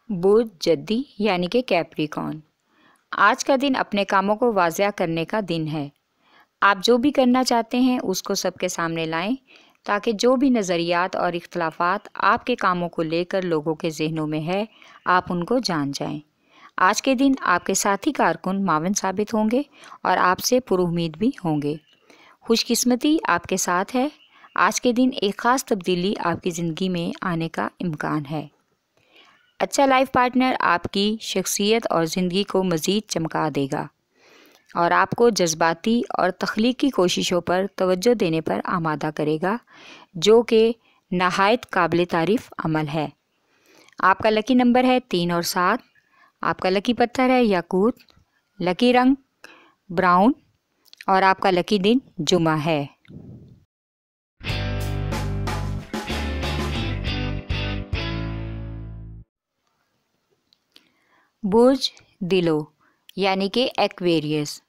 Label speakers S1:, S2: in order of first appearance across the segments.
S1: बुध जद्दी यानी कि कैप्रिकॉर्न। आज का दिन अपने कामों को वाज़िया करने का दिन है। आप जो भी करना चाहते हैं उसको सबके सामने लाएं ताकि जो भी नज़रियात और इख्तलाफात आपके कामों को लेकर लोगों के जहनों में है, आप उनको जान जाएं। आज के दिन आपके साथी कारकुन मावन साबित होंगे और आपसे पुरुउम्मीद भी होंगे। खुशकिस्मती आपके साथ है। आज के दिन एक ख़ास तब्दीली आपकी ज़िंदगी में आने का इम्कान है। अच्छा लाइफ पार्टनर आपकी शख्सियत और ज़िंदगी को मज़ीद चमका देगा और आपको जज्बाती और तख्लीकी कोशिशों पर तवज्जो देने पर आमादा करेगा, जो कि नहायत काबिल तारीफ़ अमल है। आपका लकी नंबर है 3 और 7। आपका लकी पत्थर है याकूत। लकी रंग ब्राउन और आपका लकी दिन जुमा है। बुर्ज दिलो यानी कि एक्वेरियस।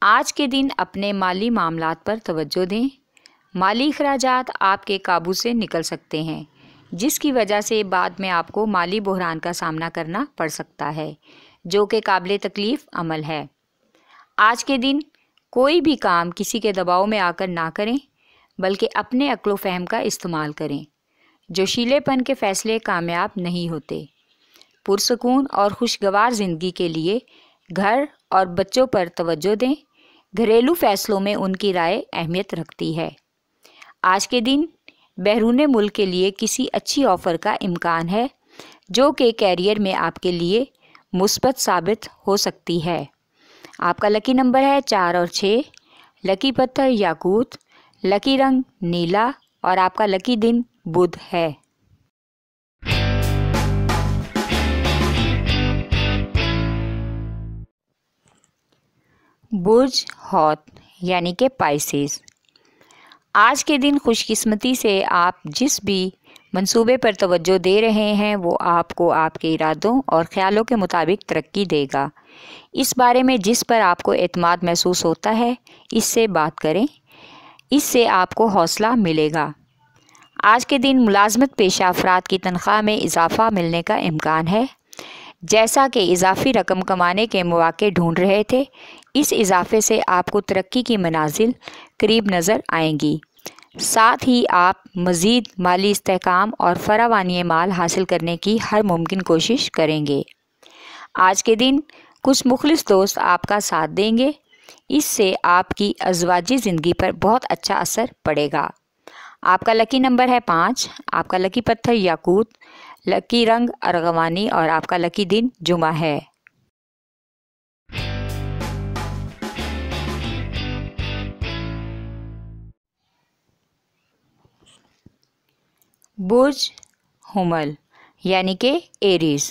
S1: आज के दिन अपने माली मामलात पर तवज्जो दें। माली अखराजात आपके काबू से निकल सकते हैं, जिसकी वजह से बाद में आपको माली बहरान का सामना करना पड़ सकता है, जो कि काबिल तकलीफ़ अमल है। आज के दिन कोई भी काम किसी के दबाव में आकर ना करें, बल्कि अपने अक्ल व फ़हम का इस्तेमाल करें। जोशीलेपन के फ़ैसले कामयाब नहीं होते। पुरसकून और खुशगवार ज़िंदगी के लिए घर और बच्चों पर तवज्जो दें। घरेलू फ़ैसलों में उनकी राय अहमियत रखती है। आज के दिन बैरून मुल्क के लिए किसी अच्छी ऑफ़र का इम्कान है, जो कि कैरियर में आपके लिए मुस्बत साबित हो सकती है। आपका लकी नंबर है 4 और 6। लकी पत्थर याकूत। लकी रंग नीला और आपका लकी दिन बुध है। बुर्ज हौत यानी कि पाइसेस। आज के दिन खुशकिस्मती से आप जिस भी मंसूबे पर तवज्जो दे रहे हैं वो आपको आपके इरादों और ख़्यालों के मुताबिक तरक्की देगा। इस बारे में जिस पर आपको एतमाद महसूस होता है, इससे बात करें। इससे आपको हौसला मिलेगा। आज के दिन मुलाजमत पेशा अफराद की तनख्वाह में इजाफ़ा मिलने का इम्कान है। जैसा कि इजाफ़ी रकम कमाने के मौके ढूंढ रहे थे, इस इजाफ़े से आपको तरक्की की मनाजिल करीब नज़र आएंगी। साथ ही आप मज़ीद माली इस्तेहकाम और फरावानी माल हासिल करने की हर मुमकिन कोशिश करेंगे। आज के दिन कुछ मुखलिस दोस्त आपका साथ देंगे। इससे आपकी अज़वाजी ज़िंदगी पर बहुत अच्छा असर पड़ेगा। आपका लकी नंबर है 5। आपका लकी पत्थर याकूत। लकी रंग अर्गवानी और आपका लकी दिन जुमा है। बुर्ज हुमल यानी कि एरीज़।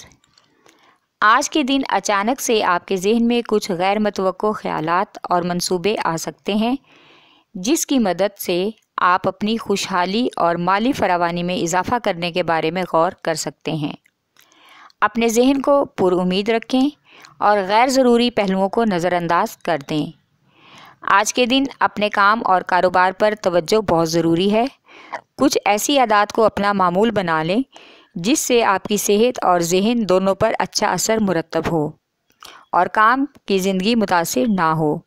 S1: आज के दिन अचानक से आपके जहन में कुछ गैर मुतवक्को ख्यालात और मंसूबे आ सकते हैं, जिसकी मदद से आप अपनी खुशहाली और माली फरावानी में इजाफ़ा करने के बारे में गौर कर सकते हैं। अपने जहन को पुरुउम्मीद रखें और गैर ज़रूरी पहलुओं को नज़रअंदाज कर दें। आज के दिन अपने काम और कारोबार पर तवज्जो बहुत ज़रूरी है। कुछ ऐसी आदत को अपना मामूल बना लें जिससे आपकी सेहत और जहन दोनों पर अच्छा असर मुरतब हो और काम की ज़िंदगी मुतासिर ना हो।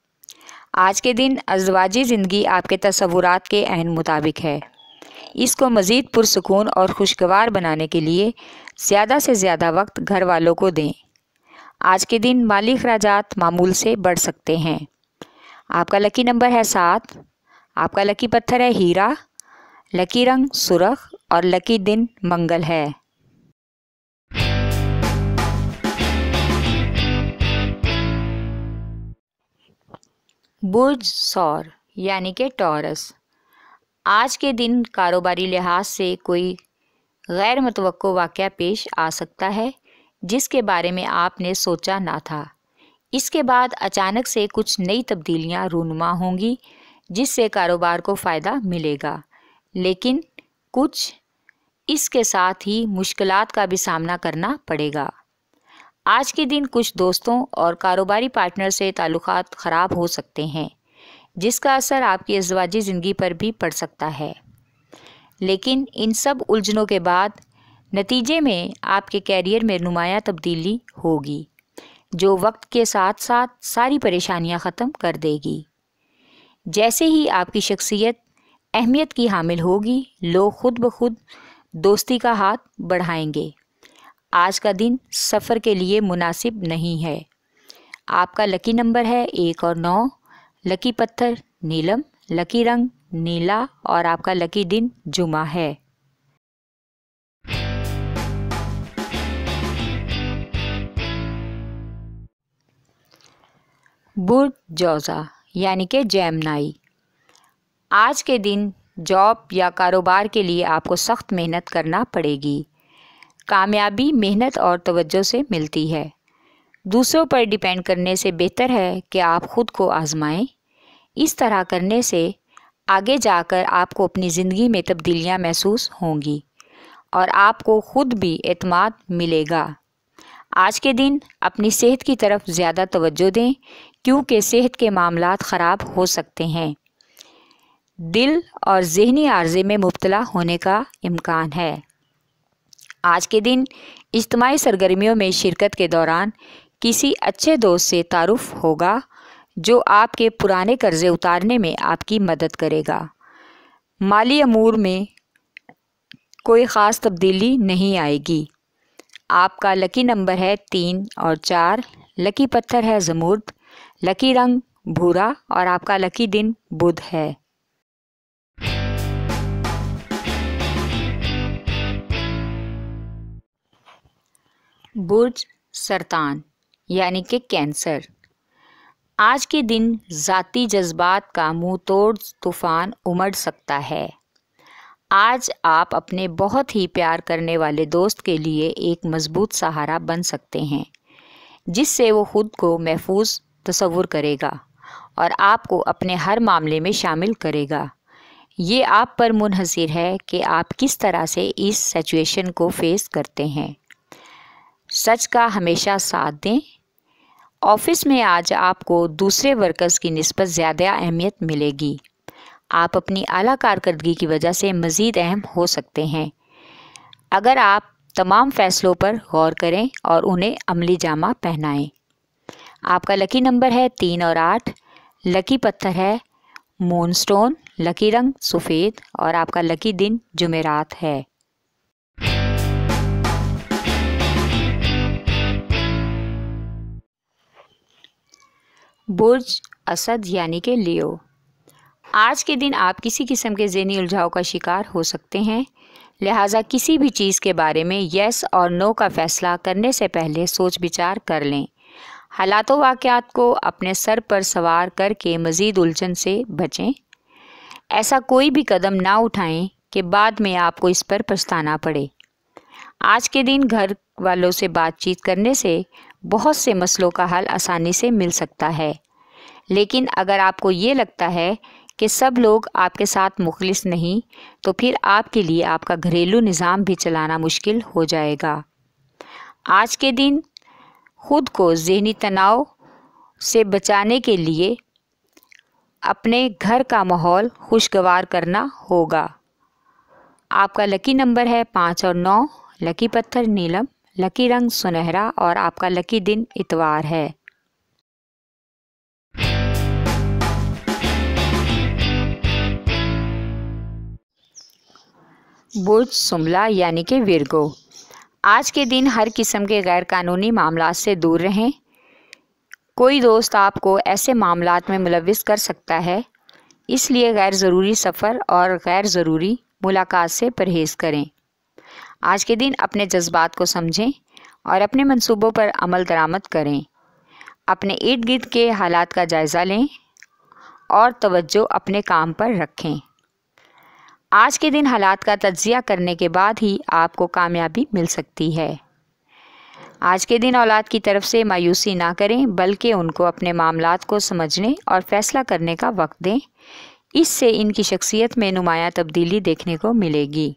S1: आज के दिन अज़वाजी ज़िंदगी आपके तसव्वुरात के ऐन मुताबिक है। इसको मज़ीद पुरसकून और खुशगवार बनाने के लिए ज़्यादा से ज़्यादा वक्त घर वालों को दें। आज के दिन माली अखराजात मामूल से बढ़ सकते हैं। आपका लकी नंबर है 7। आपका लकी पत्थर है हीरा। लकी रंग सुर्ख और लकी दिन मंगल है। बुर्ज सौर यानी कि टॉरस। आज के दिन कारोबारी लिहाज से कोई गैर मुतवक्को वाक़या पेश आ सकता है, जिसके बारे में आपने सोचा ना था। इसके बाद अचानक से कुछ नई तब्दीलियां रूनुमा होंगी, जिससे कारोबार को फ़ायदा मिलेगा, लेकिन कुछ इसके साथ ही मुश्किलात का भी सामना करना पड़ेगा। आज के दिन कुछ दोस्तों और कारोबारी पार्टनर से ताल्लुकात ख़राब हो सकते हैं, जिसका असर आपकी अज़वाजी ज़िंदगी पर भी पड़ सकता है। लेकिन इन सब उलझनों के बाद नतीजे में आपके कैरियर में नुमायां तब्दीली होगी, जो वक्त के साथ साथ सारी परेशानियां ख़त्म कर देगी। जैसे ही आपकी शख्सियत अहमियत की हामिल होगी, लोग खुद ब खुद दोस्ती का हाथ बढ़ाएंगे। आज का दिन सफ़र के लिए मुनासिब नहीं है। आपका लकी नंबर है 1 और 9, लकी पत्थर नीलम, लकी रंग नीला और आपका लकी दिन जुमा है। बुर्ज जौज़ा यानी कि जेमिनी। आज के दिन जॉब या कारोबार के लिए आपको सख्त मेहनत करना पड़ेगी। कामयाबी मेहनत और तवज्जो से मिलती है। दूसरों पर डिपेंड करने से बेहतर है कि आप खुद को आजमाएं। इस तरह करने से आगे जाकर आपको अपनी ज़िंदगी में तब्दीलियां महसूस होंगी और आपको खुद भी एतमाद मिलेगा। आज के दिन अपनी सेहत की तरफ ज़्यादा तवज्जो दें, क्योंकि सेहत के मामलात ख़राब हो सकते हैं। दिल और ज़हनी आर्ज़े में मुब्तला होने का इम्कान है। आज के दिन इज्तिमाई सरगर्मियों में शिरकत के दौरान किसी अच्छे दोस्त से तारुफ होगा, जो आपके पुराने कर्ज़े उतारने में आपकी मदद करेगा। माली अमूर में कोई ख़ास तब्दीली नहीं आएगी। आपका लकी नंबर है 3 और 4, लकी पत्थर है ज़मुर्द, लकी रंग भूरा और आपका लकी दिन बुध है। बुर्ज सरतान यानी कि कैंसर। आज के दिन ज़ाती जज्बात का मुंह तोड़ तूफ़ान उमड़ सकता है। आज आप अपने बहुत ही प्यार करने वाले दोस्त के लिए एक मजबूत सहारा बन सकते हैं, जिससे वो खुद को महफूज तसव्वुर करेगा और आपको अपने हर मामले में शामिल करेगा। ये आप पर मुनहसिर है कि आप किस तरह से इस सिचुएशन को फेस करते हैं। सच का हमेशा साथ दें। ऑफिस में आज आपको दूसरे वर्कर्स की निस्बत ज़्यादा अहमियत मिलेगी। आप अपनी आला कारकर्दगी की वजह से मज़ीद अहम हो सकते हैं। अगर आप तमाम फ़ैसलों पर गौर करें और उन्हें अमली जामा पहनाएं। आपका लकी नंबर है 3 और 8, लकी पत्थर है मूनस्टोन, लकी रंग सफ़ेद और आपका लकी दिन जुमेरात है। बुर्ज असद यानी कि लियो। आज के दिन आप किसी किस्म के ज़हनी उलझाव का शिकार हो सकते हैं, लिहाजा किसी भी चीज़ के बारे में यस और नो का फ़ैसला करने से पहले सोच विचार कर लें। हालातों वाक़यात को अपने सर पर सवार करके मज़ीद उलझन से बचें। ऐसा कोई भी कदम ना उठाएं कि बाद में आपको इस पर पछताना पड़े। आज के दिन घर वालों से बातचीत करने से बहुत से मसलों का हल आसानी से मिल सकता है, लेकिन अगर आपको ये लगता है कि सब लोग आपके साथ मुखलिस नहीं, तो फिर आपके लिए आपका घरेलू निज़ाम भी चलाना मुश्किल हो जाएगा। आज के दिन खुद को ज़हनी तनाव से बचाने के लिए अपने घर का माहौल खुशगवार करना होगा। आपका लकी नंबर है 5 और 9, लकी पत्थर नीलम, लकी रंग सुनहरा और आपका लकी दिन इतवार है। बुर्ज सुमला यानी कि विर्गो। आज के दिन हर किस्म के गैर कानूनी मामलात से दूर रहें। कोई दोस्त आपको ऐसे मामलात में मुलविस कर सकता है, इसलिए गैर ज़रूरी सफ़र और गैर ज़रूरी मुलाकात से परहेज़ करें। आज के दिन अपने जज्बात को समझें और अपने मंसूबों पर अमल दरामद करें। अपने इर्द गिर्द के हालात का जायज़ा लें और तवज्जो अपने काम पर रखें। आज के दिन हालात का तज्ज़िया करने के बाद ही आपको कामयाबी मिल सकती है। आज के दिन औलाद की तरफ से मायूसी ना करें, बल्कि उनको अपने मामलात को समझने और फ़ैसला करने का वक्त दें। इससे इनकी शख्सियत में नुमायां तब्दीली देखने को मिलेगी।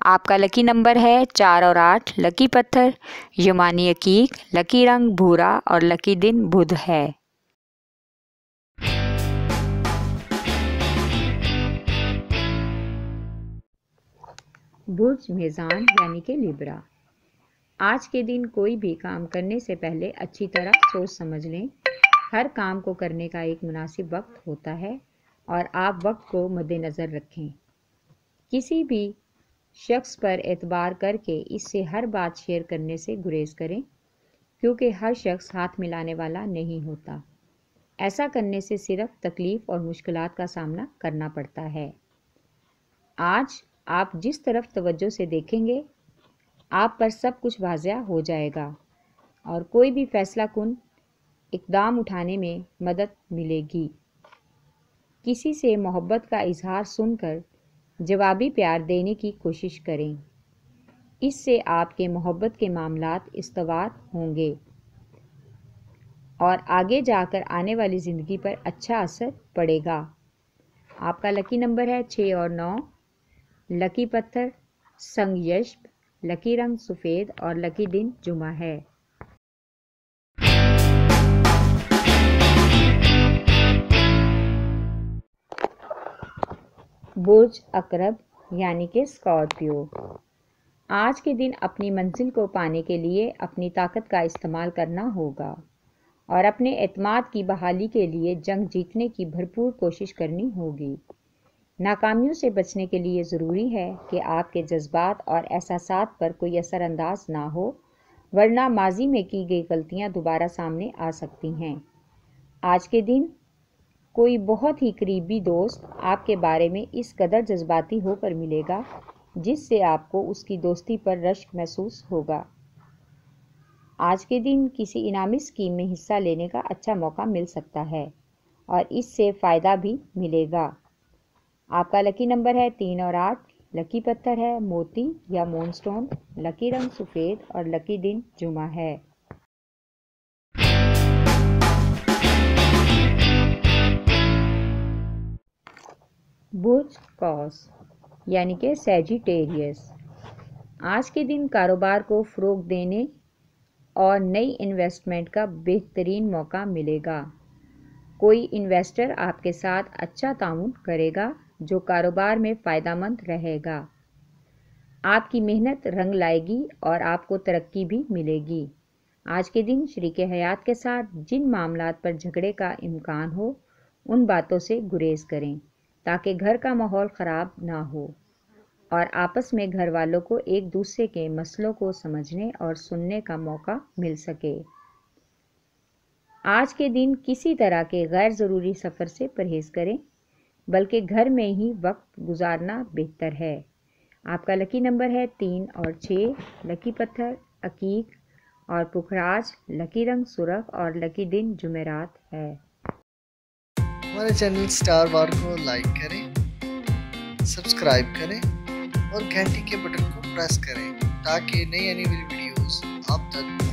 S1: आपका लकी नंबर है 4 और 8, लकी पत्थर यमानी अकीक, लकी रंग भूरा और लकी दिन बुध है। बुर्ज मेज़ान यानी कि लिब्रा। आज के दिन कोई भी काम करने से पहले अच्छी तरह सोच समझ लें। हर काम को करने का एक मुनासिब वक्त होता है और आप वक्त को मद्देनज़र रखें। किसी भी शख्स पर एतबार करके इससे हर बात शेयर करने से गुरेज करें, क्योंकि हर शख्स हाथ मिलाने वाला नहीं होता। ऐसा करने से सिर्फ तकलीफ़ और मुश्किलात का सामना करना पड़ता है। आज आप जिस तरफ तवज्जो से देखेंगे, आप पर सब कुछ वाज़ेह हो जाएगा और कोई भी फैसला कुन इक़दाम उठाने में मदद मिलेगी। किसी से मोहब्बत का इजहार सुनकर जवाबी प्यार देने की कोशिश करें। इससे आपके मोहब्बत के मामलात इस्तवार होंगे और आगे जाकर आने वाली ज़िंदगी पर अच्छा असर पड़ेगा। आपका लकी नंबर है 6 और 9। लकी पत्थर संगयश्ब, लकी रंग सफ़ेद और लकी दिन जुमा है। बुर्ज अकरब यानी कि स्कॉर्पियो। आज के दिन अपनी मंजिल को पाने के लिए अपनी ताकत का इस्तेमाल करना होगा और अपने एतमाद की बहाली के लिए जंग जीतने की भरपूर कोशिश करनी होगी। नाकामियों से बचने के लिए ज़रूरी है कि आपके जज्बात और एहसासात पर कोई असरअंदाज ना हो, वरना माजी में की गई गलतियां दोबारा सामने आ सकती हैं। आज के दिन कोई बहुत ही करीबी दोस्त आपके बारे में इस कदर जज्बाती होकर मिलेगा जिससे आपको उसकी दोस्ती पर रश्क महसूस होगा। आज के दिन किसी इनामी स्कीम में हिस्सा लेने का अच्छा मौका मिल सकता है और इससे फ़ायदा भी मिलेगा। आपका लकी नंबर है 3 और 8। लकी पत्थर है मोती या मूनस्टोन, लकी रंग सफ़ेद और लकी दिन जुमा है। बुर्ज कौस यानी कि सैजिटेरियस। आज के दिन कारोबार को फ़रोग़ देने और नई इन्वेस्टमेंट का बेहतरीन मौका मिलेगा। कोई इन्वेस्टर आपके साथ अच्छा ताउन करेगा जो कारोबार में फ़ायदेमंद रहेगा। आपकी मेहनत रंग लाएगी और आपको तरक्की भी मिलेगी। आज के दिन शरीके हयात के साथ जिन मामलात पर झगड़े का इम्कान हो, उन बातों से गुरेज करें ताकि घर का माहौल ख़राब ना हो और आपस में घर वालों को एक दूसरे के मसलों को समझने और सुनने का मौका मिल सके। आज के दिन किसी तरह के गैर ज़रूरी सफ़र से परहेज़ करें, बल्कि घर में ही वक्त गुजारना बेहतर है। आपका लकी नंबर है 3 और 6। लकी पत्थर अकीक और पुखराज, लकी रंग सुर्ख और लकी दिन जुमेरात है।
S2: हमारे चैनल स्टार वार को लाइक करें, सब्सक्राइब करें और घंटी के बटन को प्रेस करें ताकि नई आने वाली वीडियोस आप तक